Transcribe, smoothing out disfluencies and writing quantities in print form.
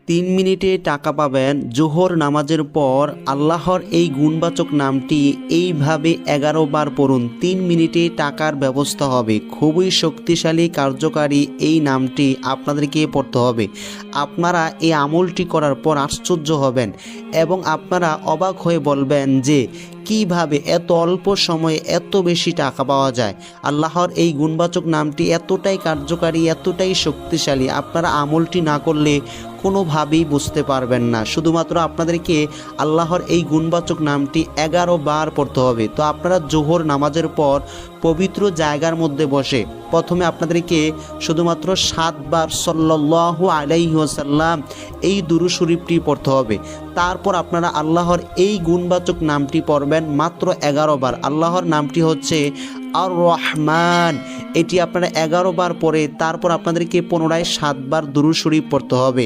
3 মিনিটে টাকা পাবেন। জোহর নামাজের পর আল্লাহর এই গুণবাচক নামটি এইভাবে 11 বার পড়ুন। 3 মিনিটে টাকার ব্যবস্থা হবে। খুবই শক্তিশালী কার্যকারী এই নামটি আপনাদেরকে পড়তে হবে। আপনারা এই আমলটি করার পর আশ্চর্য হবেন এবং আপনারা অবাক হয়ে বলবেন যে কিভাবে এত অল্প সময়ে এত বেশি টাকা পাওয়া যায়। আল্লাহর এই গুণবাচক নামটি এতটাই কার্যকারী, এতটাই শক্তিশালী, আপনারা আমলটি না করলে কোনোভাবেই বুঝতে পারবেন না। শুধুমাত্র আপনাদেরকে আল্লাহর এই গুণবাচক নামটি 11 বার পড়তে হবে। তো আপনারা জোহর নামাজের পর পবিত্র জায়গার মধ্যে বসে প্রথমে আপনাদেরকে শুধুমাত্র 7 বার সাল্লাল্লাহু আলাইহি ওয়াসাল্লাম এই দুরূদ শরীফটি পড়তে হবে। তারপর আপনারা আল্লাহর এই গুণবাচক নামটি পড়বেন মাত্র 11 বার। আল্লাহর নামটি হচ্ছে আর রহমান। এটি আপনারা 11 বার পরে তারপর আপনাদেরকে পুনরায় 7 বার দুরূদ শরীফ পড়তে হবে।